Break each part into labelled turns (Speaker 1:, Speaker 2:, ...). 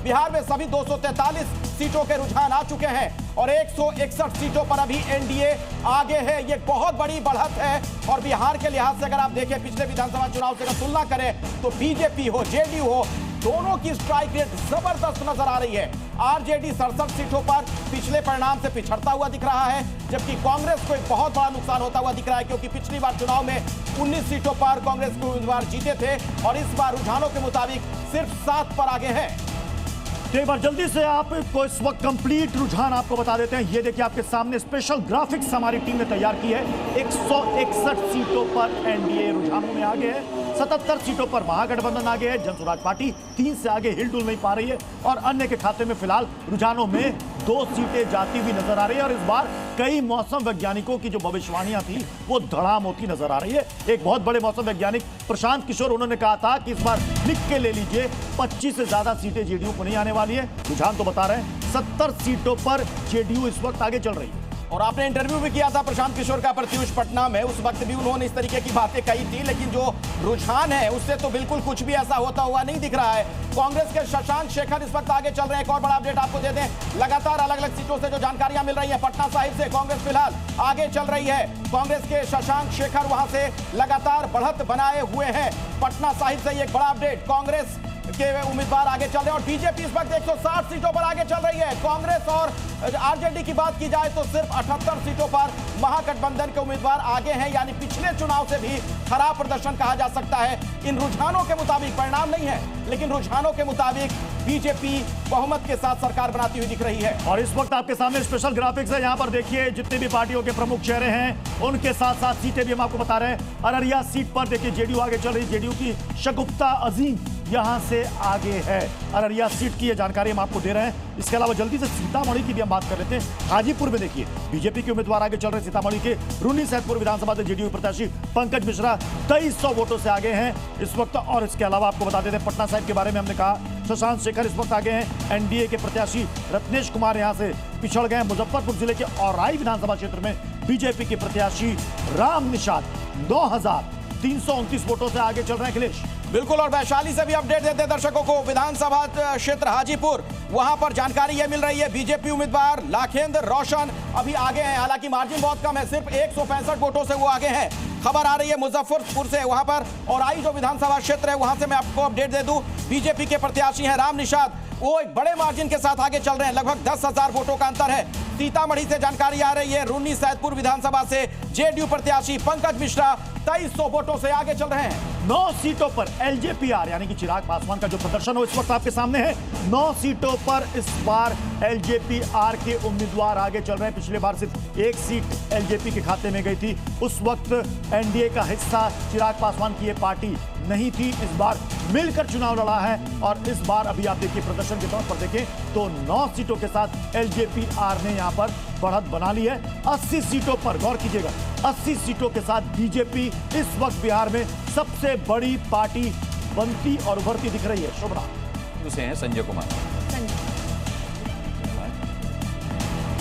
Speaker 1: बिहार में सभी 243 सीटों के रुझान आ चुके हैं और 161 सीटों पर अभी एनडीए आगे है। ये बहुत बड़ी बढ़त है और बिहार के लिहाज से अगर आप देखें पिछले विधानसभा चुनाव से अगर तुलना करें तो बीजेपी हो जेडीयू हो दोनों की स्ट्राइक रेट जबरदस्त नजर आ रही है। आरजेडी 67 सीटों पर पिछले परिणाम से पिछड़ता हुआ दिख रहा है, जबकि कांग्रेस को एक बहुत बड़ा नुकसान होता हुआ दिख रहा है, क्योंकि पिछली बार चुनाव में 19 सीटों पर कांग्रेस के उम्मीदवार जीते थे और इस बार रुझानों के मुताबिक सिर्फ 7 पर आगे है।
Speaker 2: एक बार जल्दी से आपको इस वक्त कंप्लीट रुझान आपको बता देते हैं। ये देखिए आपके सामने स्पेशल ग्राफिक्स हमारी टीम ने तैयार की है। 161 सीटों पर एनडीए रुझानों में आगे है, 77 सीटों पर महागठबंधन आगे है, जनसुराज पार्टी 3 से आगे हिलडुल नहीं पा रही है और अन्य के खाते में फिलहाल रुझानों में 2 सीटें जाती हुई नजर आ रही है। और इस बार कई मौसम वैज्ञानिकों की जो भविष्यवाणियां थी वो धड़ाम होती नजर आ रही है। एक बहुत बड़े मौसम वैज्ञानिक प्रशांत किशोर, उन्होंने कहा था कि इस बार लिख के ले लीजिए 25 से ज्यादा सीटें जेडीयू को नहीं आने वाली है। रुझान तो बता रहे हैं 70 सीटों पर जेडीयू इस वक्त आगे चल रही है।
Speaker 1: और आपने इंटरव्यू भी किया था प्रशांत किशोर का प्रत्युष पटना में, उस वक्त भी उन्होंने इस तरीके की बातें कही थी, लेकिन जो रुझान है उससे तो बिल्कुल कुछ भी ऐसा होता हुआ नहीं दिख रहा है। कांग्रेस के शशांक शेखर इस वक्त आगे चल रहे हैं। एक और बड़ा अपडेट आपको दे दें, लगातार अलग अलग सीटों से जो जानकारियां मिल रही है, पटना साहिब से कांग्रेस फिलहाल आगे चल रही है। कांग्रेस के शशांक शेखर वहां से लगातार बढ़त बनाए हुए हैं। पटना साहिब से एक बड़ा अपडेट, कांग्रेस के उम्मीदवार आगे चल रहे हैं और बीजेपी इस वक्त 160 सीटों पर आगे चल रही है। कांग्रेस और आरजेडी की बात की जाए तो सिर्फ 78 सीटों पर महागठबंधन के उम्मीदवार आगे हैं, यानी पिछले चुनाव से भी खराब प्रदर्शन कहा जा सकता है। इन रुझानों के मुताबिक परिणाम नहीं है, लेकिन रुझानों के मुताबिक बीजेपी बहुमत के साथ सरकार बनाती हुई दिख रही है।
Speaker 2: और इस वक्त आपके सामने स्पेशल ग्राफिक्स है, यहां पर देखिए जितने भी पार्टियों के प्रमुख चेहरे हैं उनके साथ साथ सीटें भी हम आपको बता रहे हैं। अररिया सीट पर देखिए जेडीयू आगे चल रही है, जेडीयू की शगुफ्ता अजीम यहां से आगे है। अररिया सीट की ये जानकारी हम आपको दे रहे हैं। इसके अलावा जल्दी से सीतामढ़ी की भी हम बात कर लेते हैं। हाजीपुर में देखिए बीजेपी के उम्मीदवार आगे चल रहे हैं। सीतामढ़ी के रून्नी सैदपुर विधानसभा से जेडीयू प्रत्याशी पंकज मिश्रा 2300 वोटों से आगे हैं इस वक्त। और इसके अलावा आपको बता देते हैं पटना साहिब के बारे में हमने कहा, शशांक शेखर इस वक्त आगे हैं। एनडीए के प्रत्याशी रत्नेश कुमार यहां से पिछड़ गए। मुजफ्फरपुर जिले के औराई विधानसभा क्षेत्र में बीजेपी के प्रत्याशी राम निषाद 9329 वोटों से आगे चल रहे हैं। अखिलेश
Speaker 1: बिल्कुल, और वैशाली से भी अपडेट देते हैं दर्शकों को। विधानसभा क्षेत्र हाजीपुर, वहां पर जानकारी यह मिल रही है बीजेपी उम्मीदवार लाखेंद्र रोशन अभी आगे हैं, हालांकि मार्जिन बहुत कम है, सिर्फ 165 वोटों से वो आगे हैं। खबर आ रही है मुजफ्फरपुर से, वहां पर और आई जो विधानसभा क्षेत्र है वहां से मैं आपको अपडेट दे दूं। बीजेपी के प्रत्याशी हैं राम निषाद, वो एक बड़े मार्जिन के साथ आगे चल रहे हैं, लगभग 10,000 वोटों का अंतर है। सीतामढ़ी से जानकारी आ रही है, रून्नी सैदपुर विधानसभा से जेडीयू प्रत्याशी पंकज मिश्रा 2300 वोटों से आगे चल रहे हैं।
Speaker 2: 9 सीटों पर एलजेपीआर यानी कि चिराग पासवान का जो प्रदर्शन हो इस वक्त आपके सामने है। 9 सीटों पर इस बार एलजेपीआर के उम्मीदवार आगे चल रहे हैं। पिछले बार सिर्फ 1 सीट एलजेपी के खाते में गई थी, उस वक्त एनडीए का हिस्सा चिराग पासवान की ये पार्टी नहीं थी। इस बार मिलकर चुनाव लड़ा है और इस बार अभी आप देखिए प्रदर्शन के तौर पर देखें तो 9 सीटों के साथ एलजेपीआर ने यहां पर बढ़त बना ली है। 80 सीटों पर गौर कीजिएगा, 80 सीटों के साथ बीजेपी इस वक्त बिहार में सबसे बड़ी पार्टी बनती और उभरती दिख रही है। शोभना
Speaker 3: से हैं संजय कुमार।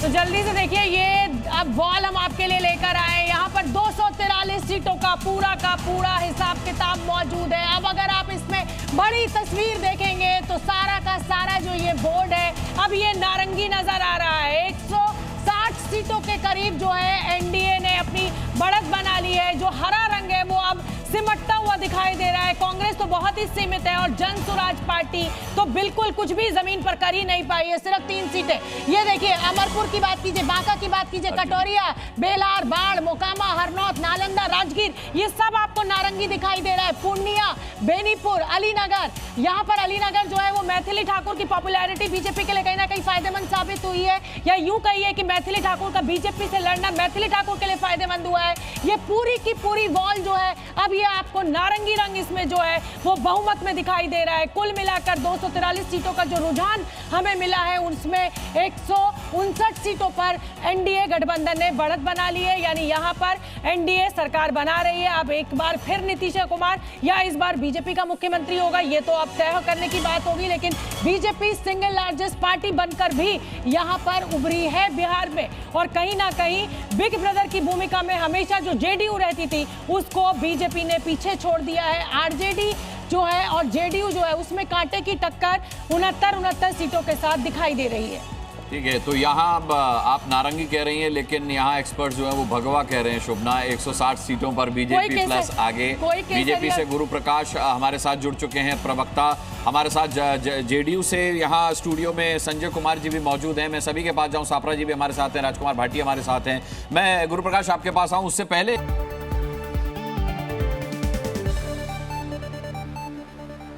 Speaker 4: तो जल्दी से देखिए, ये अब वॉल हम आपके लिए लेकर आए। यहाँ पर 243 सीटों का पूरा हिसाब किताब मौजूद है। अब अगर आप इसमें बड़ी तस्वीर देखेंगे तो सारा का सारा जो ये बोर्ड है अब ये नारंगी नजर आ रहा है। 160 सीटों के करीब जो है एनडीए ने अपनी बढ़त बना ली है। जो हरा रंग है वो अब सिमटता हुआ दिखाई दे रहा है। कांग्रेस तो बहुत ही सीमित है और जनसुराज पार्टी तो बिल्कुल कुछ भी जमीन पर कर ही नहीं पाई है, सिर्फ 3 सीटें। ये देखिए, अमरपुर की बात कीजिए, बांका की बात कीजिए, कटोरिया, बेलार, बाढ़, मोकामा, हरनौत, नालंदा, राजगीर, ये सब आपको नारंगी दिखाई दे रहा है। पूर्णिया, बेनीपुर, अलीनगर, यहाँ पर अलीनगर जो है वो मैथिली ठाकुर की पॉपुलैरिटी बीजेपी के लिए कहीं ना कहीं फायदेमंद साबित हुई है, या यूं कहिए कि मैथिली ठाकुर का बीजेपी से लड़ना मैथिली ठाकुर के लिए फायदेमंद हुआ है। ये पूरी की पूरी वॉल जो है अब ये आपको नारंगी रंग इसमें जो है वो बहुमत में दिखाई दे रहा है। कुल मिलाकर 243 सीटों का जो रुझान हमें मिला है उसमें 159 सीटों पर एनडीए गठबंधन ने बढ़त बना ली है, यानी यहाँ पर एनडीए सरकार बना रही है। अब एक बार फिर नीतीश कुमार या इस बार बीजेपी का मुख्यमंत्री होगा ये तो अब तय करने की बात होगी, लेकिन बीजेपी सिंगल लार्जेस्ट पार्टी बनकर भी यहाँ पर उभरी है बिहार में। और कहीं ना कहीं बिग ब्रदर की भूमिका में हमेशा जो जेडीयू रहती थी उसको बीजेपी ने पीछे छोड़ दिया है। आरजेडी जो है और जेडीयू जो है उसमें कांटे की टक्कर 69 सीटों के साथ दिखाई दे रही है।
Speaker 3: ठीक है, तो यहाँ आप नारंगी कह रही हैं, लेकिन यहाँ एक्सपर्ट जो है वो भगवा कह रहे हैं। शुभना, 160 सीटों पर बीजेपी प्लस आगे। बीजेपी से गुरु प्रकाश हमारे साथ जुड़ चुके हैं, प्रवक्ता हमारे साथ। जेडीयू से यहाँ स्टूडियो में संजय कुमार जी भी मौजूद हैं। मैं सभी के पास जाऊँ, सापरा जी भी हमारे साथ हैं, राजकुमार भाटी हमारे साथ हैं। मैं गुरु प्रकाश आपके पास आऊँ उससे पहले